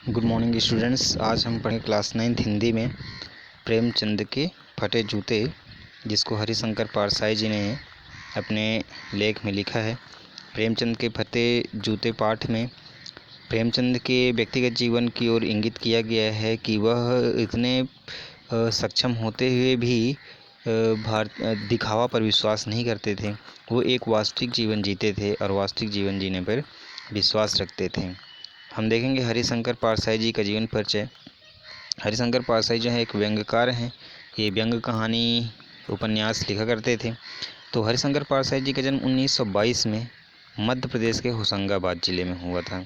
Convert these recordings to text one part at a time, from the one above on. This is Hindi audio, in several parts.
Good morning students. आज हम पढ़ें क्लास 9 हिंदी में प्रेमचंद के फटे जूते, जिसको हरिशंकर पारसाई जी ने अपने लेख में लिखा है। प्रेमचंद के फटे जूते पाठ में प्रेमचंद के व्यक्तिगत जीवन की ओर इंगित किया गया है कि वह इतने सक्षम होते हुए भी दिखावा पर विश्वास नहीं करते थे। वो एक वास्तविक जीवन जीते थे और वास्तविक जीवन जीने पर विश्वास रखते थे। हम देखेंगे हरिशंकर पारसाई जी का जीवन परिचय। हरिशंकर पारसाई जो है एक व्यंग्यकार हैं। ये व्यंग्य कहानी उपन्यास लिखा करते थे। तो हरिशंकर पारसाई जी का जन्म 1922 में मध्य प्रदेश के होशंगाबाद ज़िले में हुआ था।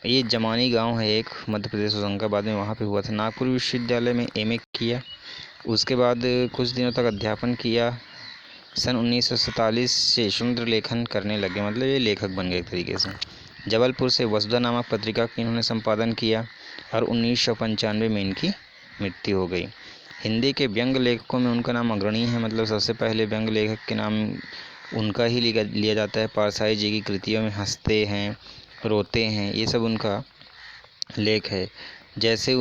ये जमानी गांव है एक, मध्य प्रदेश होशंगाबाद में, वहाँ पे हुआ था। नागपुर विश्वविद्यालय में एमए किया। उसके बाद कुछ दिनों तक अध्यापन किया। सन 1947 से सुंदर लेखन करने लगे, मतलब ये लेखक बन गए एक तरीके से। जबलपुर से वसुधा नामक पत्रिका की इन्होंने संपादन किया और 1995 में इनकी मृत्यु हो गई। हिंदी के व्यंग्य लेखकों में उनका नाम अग्रणी है, मतलब सबसे पहले व्यंग्य लेखक के नाम उनका ही लिया जाता है। पारसाई जी की कृतियों में हंसते हैं, रोते हैं, ये सब उनका लेख है। जैसे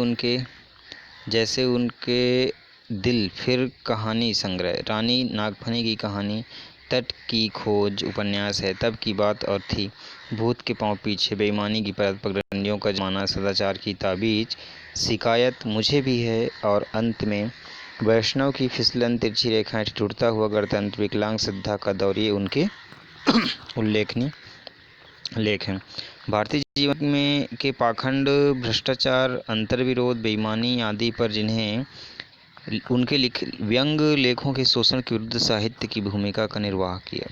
उनके दिल फिर कहानी संग्रह, रानी नागफनी की कहानी, तट की खोज उपन्यास है, तब की बात और थी, भूत के पांव पीछे, बेईमानी की परत, पगडंडियों का जमाना, सदाचार की ताबीज, शिकायत मुझे भी है, और अंत में वैष्णव की फिसलन, तिरछी रेखाएं, टूटता हुआ गणतंत्र, विकलांग श्रद्धा का दौर, ये उनके उल्लेखनीय लेख हैं। भारतीय जीवन में के पाखंड, भ्रष्टाचार, अंतर्विरोध, बेईमानी आदि पर जिन्हें उनके व्यंग लेखों के शोषण के विरुद्ध साहित्य की भूमिका का निर्वाह किया।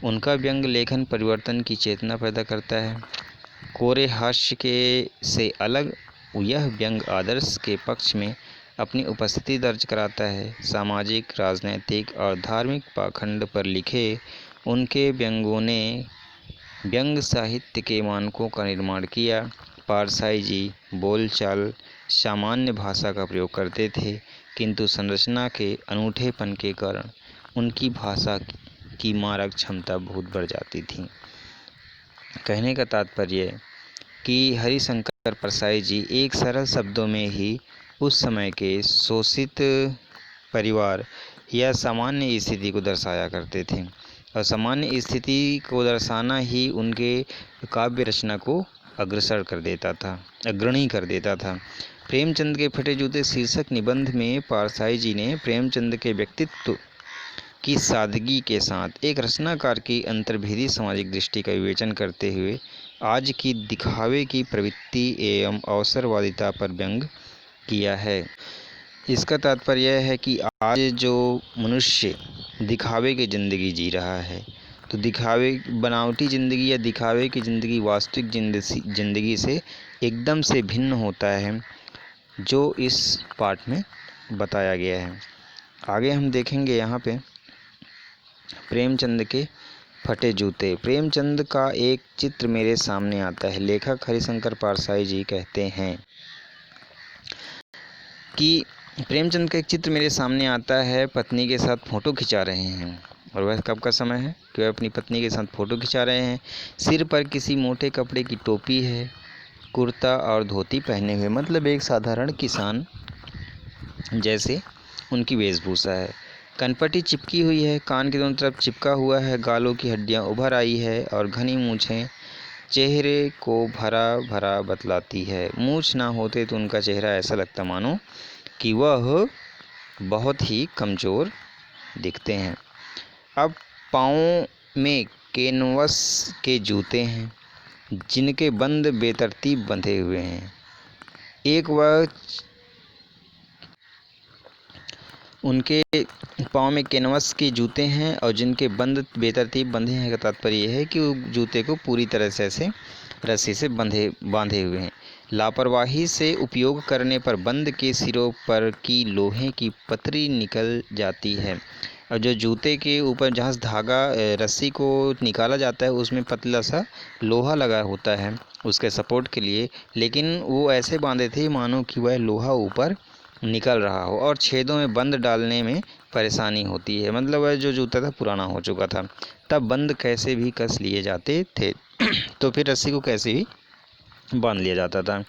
उनका व्यंग लेखन परिवर्तन की चेतना पैदा करता है। कोरे हास्य के से अलग यह व्यंग आदर्श के पक्ष में अपनी उपस्थिति दर्ज कराता है। सामाजिक, राजनैतिक और धार्मिक पाखंड पर लिखे उनके व्यंगों ने व्यंग साहित्य के मानकों का निर्माण किया। पारसाई जी बोलचाल सामान्य भाषा का प्रयोग करते थे, किंतु संरचना के अनूठेपन के कारण उनकी भाषा की मारक क्षमता बहुत बढ़ जाती थी। कहने का तात्पर्य कि हरिशंकर पारसाई जी एक सरल शब्दों में ही उस समय के शोषित परिवार या सामान्य स्थिति को दर्शाया करते थे, और सामान्य स्थिति को दर्शाना ही उनके काव्य रचना को अग्रणी कर देता था। प्रेमचंद के फटे जूते शीर्षक निबंध में पारसाई जी ने प्रेमचंद के व्यक्तित्व की सादगी के साथ एक रचनाकार की अंतर्भेदी सामाजिक दृष्टि का विवेचन करते हुए आज की दिखावे की प्रवृत्ति एवं अवसरवादिता पर व्यंग किया है। इसका तात्पर्य है कि आज जो मनुष्य दिखावे की ज़िंदगी जी रहा है, तो दिखावे, बनावटी ज़िंदगी या दिखावे की ज़िंदगी वास्तविक ज़िंदगी से एकदम से भिन्न होता है, जो इस पाठ में बताया गया है। आगे हम देखेंगे यहाँ पे प्रेमचंद के फटे जूते। प्रेमचंद का एक चित्र मेरे सामने आता है। लेखक हरिशंकर पारसाई जी कहते हैं कि प्रेमचंद का एक चित्र मेरे सामने आता है। पत्नी के साथ फ़ोटो खिंचा रहे हैं, और वह कब का समय है कि वह अपनी पत्नी के साथ फ़ोटो खिंचा रहे हैं। सिर पर किसी मोटे कपड़े की टोपी है, कुर्ता और धोती पहने हुए, मतलब एक साधारण किसान जैसे उनकी वेशभूषा है। कनपटी चिपकी हुई है, कान के दोनों तरफ चिपका हुआ है, गालों की हड्डियाँ उभर आई है और घनी मूछें चेहरे को भरा भरा बतलाती है। मूछ ना होते तो उनका चेहरा ऐसा लगता मानो कि वह बहुत ही कमज़ोर दिखते हैं। अब पाँव में कैनवस के जूते हैं, जिनके बंद बेतरतीब बंधे हुए हैं। उनके पाँव में कैनवस के जूते हैं और जिनके बंद बेतरतीब बंधे हैं का तात्पर्य यह है कि वो जूते को पूरी तरह से ऐसे रस्सी से बांधे हुए हैं। लापरवाही से उपयोग करने पर बंद के सिरों पर की लोहे की पतरी निकल जाती है, और जो जूते के ऊपर जहाँ धागा रस्सी को निकाला जाता है उसमें पतला सा लोहा लगा होता है उसके सपोर्ट के लिए, लेकिन वो ऐसे बांधे थे मानो कि वह लोहा ऊपर निकल रहा हो, और छेदों में बंद डालने में परेशानी होती है। मतलब वह जो जूता था पुराना हो चुका था, तब बंद कैसे भी कस लिए जाते थे तो फिर रस्सी को कैसे भी बांध लिया जाता था।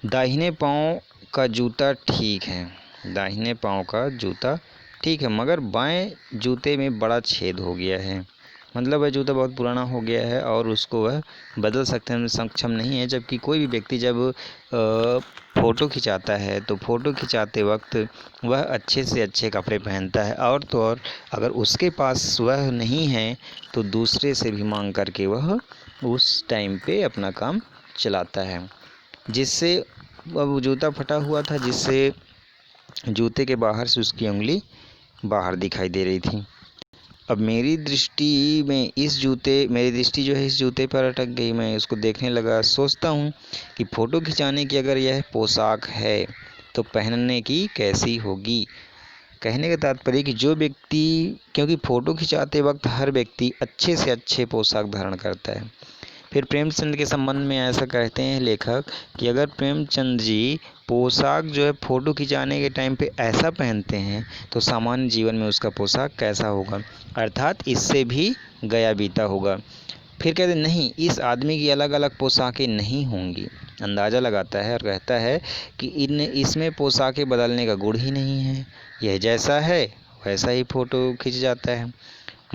दाहिने पाँव का जूता ठीक है, दाहिने पाँव का जूता ठीक है, मगर बाएं जूते में बड़ा छेद हो गया है, मतलब वह जूता बहुत पुराना हो गया है और उसको वह बदल सकते हैं सक्षम नहीं है। जबकि कोई भी व्यक्ति जब फ़ोटो खिंचाता है तो फ़ोटो खिंचाते वक्त वह अच्छे से अच्छे कपड़े पहनता है, और तो और अगर उसके पास वह नहीं है तो दूसरे से भी मांग करके वह उस टाइम पे अपना काम चलाता है। जिससे अब जूता फटा हुआ था, जिससे जूते के बाहर से उसकी उंगली बाहर दिखाई दे रही थी। अब मेरी दृष्टि जो है इस जूते पर अटक गई। मैं उसको देखने लगा, सोचता हूँ कि फ़ोटो खिंचाने की अगर यह पोशाक है तो पहनने की कैसी होगी। कहने का तात्पर्य कि जो व्यक्ति, क्योंकि फ़ोटो खिंचाते वक्त हर व्यक्ति अच्छे से अच्छे पोशाक धारण करता है। फिर प्रेमचंद के संबंध में ऐसा कहते हैं लेखक कि अगर प्रेमचंद जी पोशाक जो है फ़ोटो खिंचाने के टाइम पे ऐसा पहनते हैं तो सामान्य जीवन में उसका पोशाक कैसा होगा, अर्थात इससे भी गया बीता होगा। फिर कहते नहीं, इस आदमी की अलग अलग पोशाकें नहीं होंगी। अंदाज़ा लगाता है और कहता है कि इसमें पोशाकें बदलने का गुण ही नहीं है, यह जैसा है वैसा ही फ़ोटो खिंच जाता है।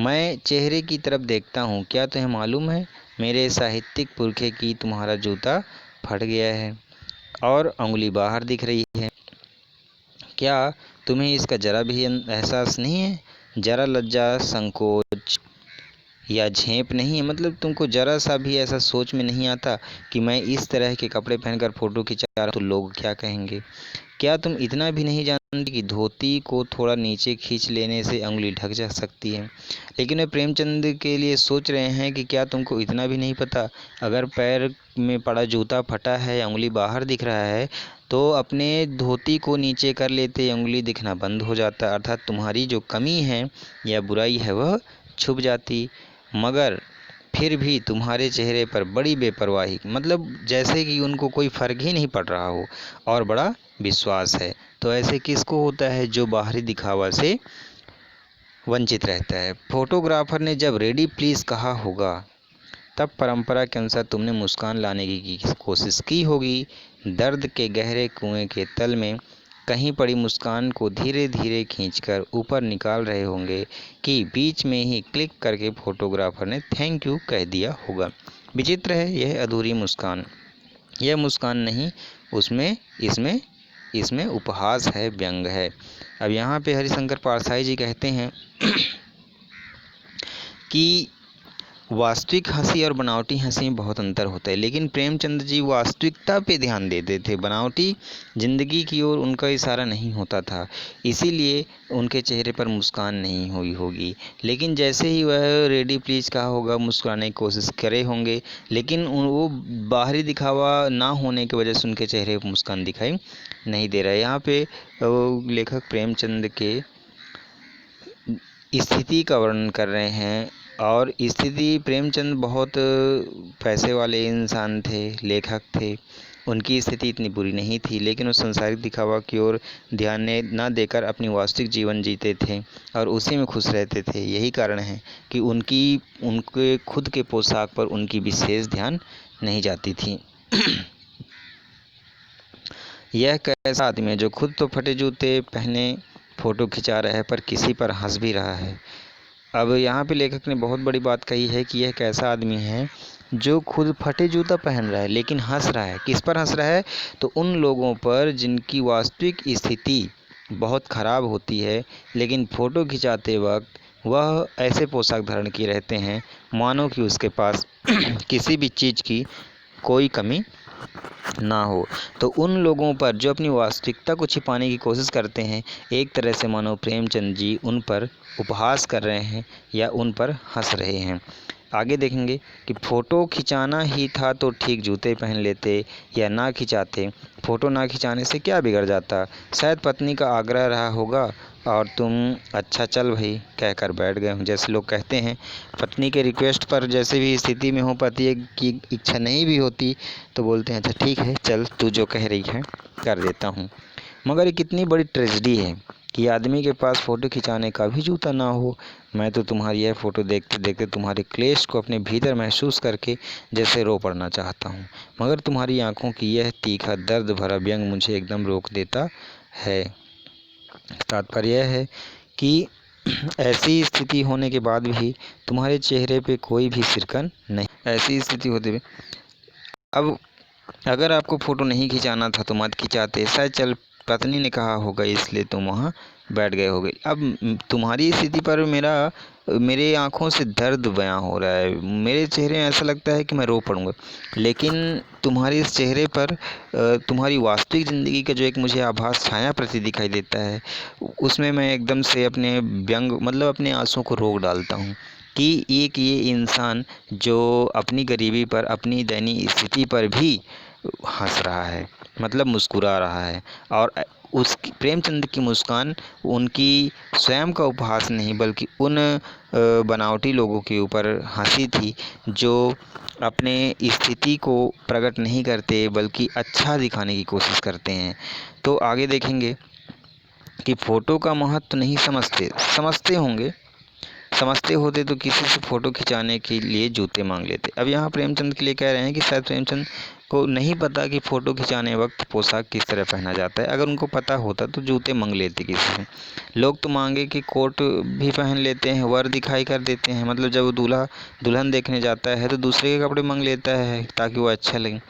मैं चेहरे की तरफ देखता हूँ, क्या तुम्हें मालूम है मेरे साहित्यिक पुरखे की तुम्हारा जूता फट गया है और उंगली बाहर दिख रही है। क्या तुम्हें इसका जरा भी एहसास नहीं है, जरा लज्जा, संकोच या झेप नहीं है? मतलब तुमको जरा सा भी ऐसा सोच में नहीं आता कि मैं इस तरह के कपड़े पहनकर फ़ोटो खिंचा रहा हूँ तो लोग क्या कहेंगे? क्या तुम इतना भी नहीं जानते कि धोती को थोड़ा नीचे खींच लेने से उंगली ढक जा सकती है? लेकिन वे प्रेमचंद के लिए सोच रहे हैं कि क्या तुमको इतना भी नहीं पता, अगर पैर में पड़ा जूता फटा है या उंगली बाहर दिख रहा है तो अपने धोती को नीचे कर लेते उंगली दिखना बंद हो जाता, अर्थात तुम्हारी जो कमी है या बुराई है वह छुप जाती। मगर फिर भी तुम्हारे चेहरे पर बड़ी बेपरवाही, मतलब जैसे कि उनको कोई फ़र्क ही नहीं पड़ रहा हो, और बड़ा विश्वास है। तो ऐसे किसको होता है जो बाहरी दिखावा से वंचित रहता है। फोटोग्राफर ने जब रेडी प्लीज़ कहा होगा तब परंपरा के अनुसार तुमने मुस्कान लाने की कोशिश की होगी। दर्द के गहरे कुएं के तल में कहीं पड़ी मुस्कान को धीरे धीरे खींचकर ऊपर निकाल रहे होंगे कि बीच में ही क्लिक करके फोटोग्राफर ने थैंक यू कह दिया होगा। विचित्र है यह अधूरी मुस्कान, यह मुस्कान नहीं, इसमें उपहास है, व्यंग है। अब यहाँ पे हरिशंकर पारसाई जी कहते हैं कि वास्तविक हंसी और बनावटी हंसी में बहुत अंतर होता है, लेकिन प्रेमचंद जी वास्तविकता पे ध्यान देते थे, बनावटी जिंदगी की ओर उनका इशारा नहीं होता था, इसीलिए उनके चेहरे पर मुस्कान नहीं हुई होगी। लेकिन जैसे ही वह रेडी प्लीज कहा होगा मुस्कुराने की कोशिश करे होंगे, लेकिन वो बाहरी दिखावा ना होने की वजह से उनके चेहरे पर मुस्कान दिखाई नहीं दे रहा है। यहाँ पे लेखक प्रेमचंद के स्थिति का वर्णन कर रहे हैं, और स्थिति, प्रेमचंद बहुत पैसे वाले इंसान थे, लेखक थे, उनकी स्थिति इतनी बुरी नहीं थी, लेकिन वो संसारिक दिखावा की ओर ध्यान ना देकर अपनी वास्तविक जीवन जीते थे और उसी में खुश रहते थे। यही कारण है कि उनके खुद के पोशाक पर उनकी विशेष ध्यान नहीं जाती थी। यह कैसा आदमी है जो खुद तो फटे जूते पहने फ़ोटो खिंचा रहा है पर किसी पर हंस भी रहा है। अब यहाँ पे लेखक ने बहुत बड़ी बात कही है कि यह कैसा आदमी है जो खुद फटे जूता पहन रहा है लेकिन हंस रहा है। किस पर हंस रहा है? तो उन लोगों पर जिनकी वास्तविक स्थिति बहुत ख़राब होती है, लेकिन फ़ोटो खिंचाते वक्त वह ऐसे पोशाक धारण किए रहते हैं मानो कि उसके पास किसी भी चीज़ की कोई कमी ना हो। तो उन लोगों पर जो अपनी वास्तविकता को छिपाने की कोशिश करते हैं, एक तरह से मानो प्रेमचंद जी उन पर उपहास कर रहे हैं या उन पर हंस रहे हैं। आगे देखेंगे कि फ़ोटो खिंचाना ही था तो ठीक जूते पहन लेते या ना खिंचाते, फ़ोटो ना खिंचाने से क्या बिगड़ जाता। शायद पत्नी का आग्रह रहा होगा और तुम अच्छा चल भाई कहकर बैठ गए हो। जैसे लोग कहते हैं पत्नी के रिक्वेस्ट पर जैसे भी स्थिति में हो, पति की इच्छा नहीं भी होती तो बोलते हैं अच्छा ठीक है चल, तू जो कह रही है कर देता हूँ। मगर ये कितनी बड़ी ट्रेजेडी है कि आदमी के पास फ़ोटो खिंचाने का भी जूता ना हो। मैं तो तुम्हारी यह फ़ोटो देखते देखते तुम्हारे क्लेश को अपने भीतर महसूस करके जैसे रो पड़ना चाहता हूँ, मगर तुम्हारी आंखों की यह तीखा दर्द भरा व्यंग मुझे एकदम रोक देता है। तात्पर्य यह है कि ऐसी स्थिति होने के बाद भी तुम्हारे चेहरे पे कोई भी सिरकन नहीं। ऐसी स्थिति होते हुए अब अगर आपको फ़ोटो नहीं खिंचाना था तो मत खिंचाते, शायद चल पत्नी ने कहा होगा इसलिए तुम वहाँ बैठ गए होगे। अब तुम्हारी स्थिति पर मेरे आँखों से दर्द बयां हो रहा है, मेरे चेहरे में ऐसा लगता है कि मैं रो पड़ूँगा, लेकिन तुम्हारे इस चेहरे पर तुम्हारी वास्तविक ज़िंदगी का जो एक मुझे आभास छाया प्रति दिखाई देता है, उसमें मैं एकदम से अपने व्यंग मतलब अपने आंसुओं को रोक डालता हूँ कि एक ये इंसान जो अपनी गरीबी पर, अपनी दयनीय स्थिति पर भी हंस रहा है, मतलब मुस्कुरा रहा है। और उस प्रेमचंद की मुस्कान उनकी स्वयं का उपहास नहीं बल्कि उन बनावटी लोगों के ऊपर हंसी थी जो अपने स्थिति को प्रकट नहीं करते बल्कि अच्छा दिखाने की कोशिश करते हैं। तो आगे देखेंगे कि फ़ोटो का महत्व नहीं समझते होंगे, समझते होते तो किसी से फ़ोटो खिंचाने के लिए जूते मांग लेते। अब यहाँ प्रेमचंद के लिए कह रहे हैं कि शायद प्रेमचंद को नहीं पता कि फ़ोटो खिंचाने वक्त पोशाक किस तरह पहना जाता है। अगर उनको पता होता तो जूते मांग लेते किसी से। लोग तो मांगे कि कोट भी पहन लेते हैं, वर दिखाई कर देते हैं, मतलब जब वो दूल्हा दुल्हन देखने जाता है तो दूसरे के कपड़े मांग लेता है ताकि वो अच्छा लगे।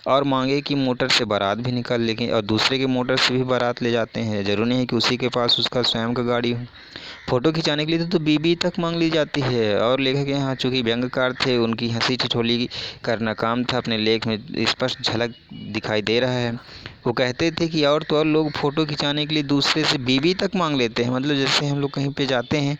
और मांगे कि मोटर से बारात भी निकाल, लेकिन और दूसरे के मोटर से भी बारात ले जाते हैं, ज़रूरी नहीं है कि उसी के पास उसका स्वयं का गाड़ी हो। फ़ोटो खिंचाने के लिए तो बीबी तक मांग ली जाती है। और लेखक यहाँ चूँकि व्यंग्यकार थे, उनकी हंसी ठिठोली करना काम था, अपने लेख में स्पष्ट झलक दिखाई दे रहा है। वो कहते थे कि और तो और लोग फ़ोटो खिंचाने के लिए दूसरे से बीबी तक मांग लेते हैं, मतलब जैसे हम लोग कहीं पे जाते हैं,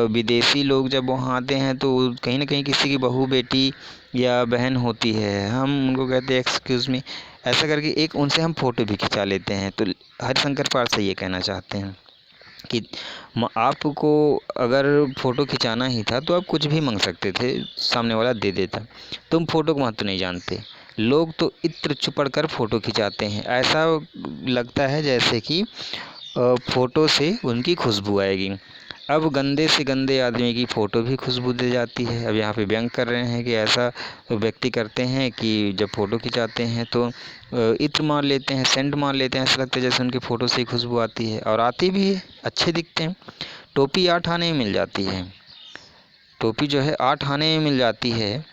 विदेशी लोग जब वहाँ आते हैं तो कहीं ना कहीं किसी की बहू बेटी या बहन होती है, हम उनको कहते हैं एक्सक्यूज़ मी, ऐसा करके एक उनसे हम फ़ोटो भी खिंचा लेते हैं। तो हरिशंकर पारसा ये कहना चाहते हैं कि आपको अगर फ़ोटो खिंचाना ही था तो आप कुछ भी मांग सकते थे, सामने वाला दे देता। तुम फ़ोटो का महत्व नहीं जानते। लोग तो इत्र चुपड़ कर फ़ोटो खिंचाते हैं, ऐसा लगता है जैसे कि फ़ोटो से उनकी खुशबू आएगी। अब गंदे से गंदे आदमी की फ़ोटो भी खुशबू दे जाती है। अब यहाँ पे व्यंग कर रहे हैं कि ऐसा व्यक्ति करते हैं कि जब फ़ोटो खिंचाते हैं तो इत्र मार लेते हैं, सेंट मार लेते हैं, ऐसा लगता है जैसे उनकी फ़ोटो से ही खुशबू आती है, और आती भी है, अच्छे दिखते हैं। टोपी 8 आने में मिल जाती है, टोपी जो है 8 आने में मिल जाती है।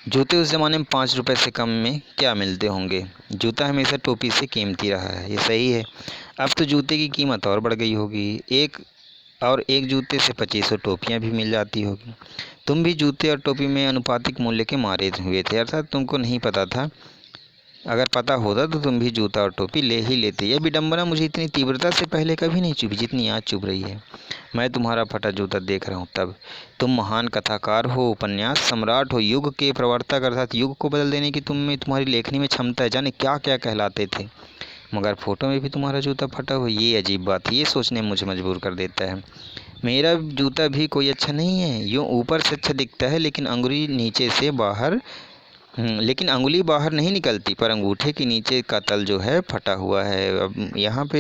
जूते उस ज़माने में 5 रुपए से कम में क्या मिलते होंगे। जूता हमेशा टोपी से कीमती रहा है, ये सही है। अब तो जूते की कीमत और बढ़ गई होगी, एक जूते से 2500 टोपियाँ भी मिल जाती होगी। तुम भी जूते और टोपी में अनुपातिक मूल्य के मारे हुए थे, अर्थात तुमको नहीं पता था। अगर पता होता तो तुम भी जूता और टोपी ले ही लेते। यह विडंबना मुझे इतनी तीव्रता से पहले कभी नहीं चुभी जितनी आज चुभ रही है। मैं तुम्हारा फटा जूता देख रहा हूँ तब। तुम महान कथाकार हो, उपन्यास सम्राट हो, युग के प्रवर्तक, अर्थात युग को बदल देने की तुम्हारी लेखनी में क्षमता है, जाने क्या क्या कहलाते थे, मगर फ़ोटो में भी तुम्हारा जूता फटा हो, ये अजीब बात है। ये सोचने में मुझे मजबूर कर देता है। मेरा जूता भी कोई अच्छा नहीं है, यूँ ऊपर से अच्छा दिखता है लेकिन अंगुली नीचे से बाहर लेकिन अंगुली बाहर नहीं निकलती, पर अंगूठे के नीचे का तल जो है फटा हुआ है। अब यहाँ पे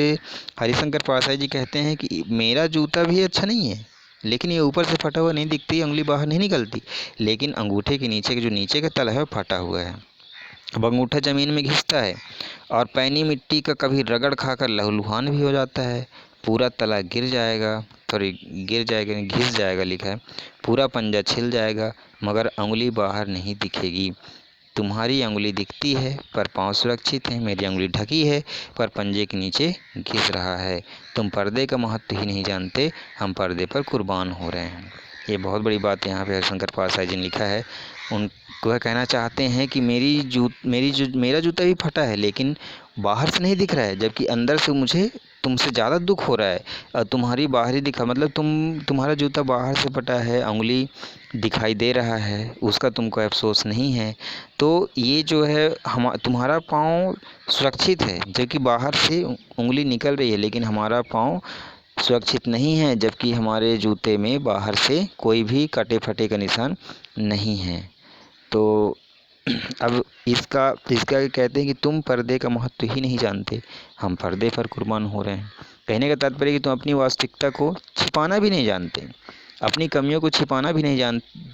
हरिशंकर पारसाई जी कहते हैं कि मेरा जूता भी अच्छा नहीं है, लेकिन ये ऊपर से फटा हुआ नहीं दिखती, अंगुली बाहर नहीं निकलती, लेकिन अंगूठे के नीचे जो नीचे का तल है वो फटा हुआ है। अब अंगूठा ज़मीन में घिसता है और पैनी मिट्टी का कभी रगड़ खाकर लहूलुहान भी हो जाता है। पूरा तला गिर जाएगा, घिस जाएगा लिखा है, पूरा पंजा छिल जाएगा, मगर अंगुली बाहर नहीं दिखेगी। तुम्हारी अंगुली दिखती है पर पाँव सुरक्षित है, मेरी अंगुली ढकी है पर पंजे के नीचे घिस रहा है। तुम पर्दे का महत्व ही नहीं जानते, हम पर्दे पर कुर्बान हो रहे हैं। ये बहुत बड़ी बात यहाँ पे हरिशंकर पारसाई जी ने लिखा है। वह कहना चाहते हैं कि मेरा जूता भी फटा है लेकिन बाहर से नहीं दिख रहा है, जबकि अंदर से मुझे तुमसे ज़्यादा दुख हो रहा है। और तुम्हारी बाहरी दिखा मतलब तुम्हारा जूता बाहर से फटा है, अंगुली दिखाई दे रहा है, उसका तुमको अफसोस नहीं है। तो ये जो है तुम्हारा पाँव सुरक्षित है, जबकि बाहर से उंगली निकल रही है, लेकिन हमारा पाँव सुरक्षित नहीं है, जबकि हमारे जूते में बाहर से कोई भी कटे फटे का निशान नहीं है। तो अब इसका इसका कहते हैं कि तुम पर्दे का महत्व ही नहीं जानते, हम पर्दे पर कुर्बान हो रहे हैं। कहने का तात्पर्य कि तुम अपनी वास्तविकता को छिपाना भी नहीं जानते, अपनी कमियों को छिपाना भी नहीं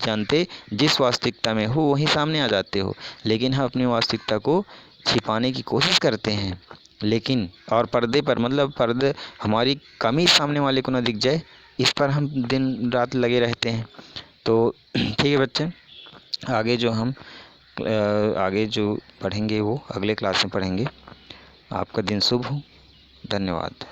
जानते। जिस वास्तविकता में हो वहीं सामने आ जाते हो, लेकिन हम अपनी वास्तविकता को छिपाने की कोशिश करते हैं। लेकिन और पर्दे पर मतलब पर्दे हमारी कमी सामने वाले को ना दिख जाए, इस पर हम दिन रात लगे रहते हैं। तो ठीक है बच्चे, आगे जो हम आगे जो पढ़ेंगे वो अगले क्लास में पढ़ेंगे। आपका दिन शुभ हो। धन्यवाद।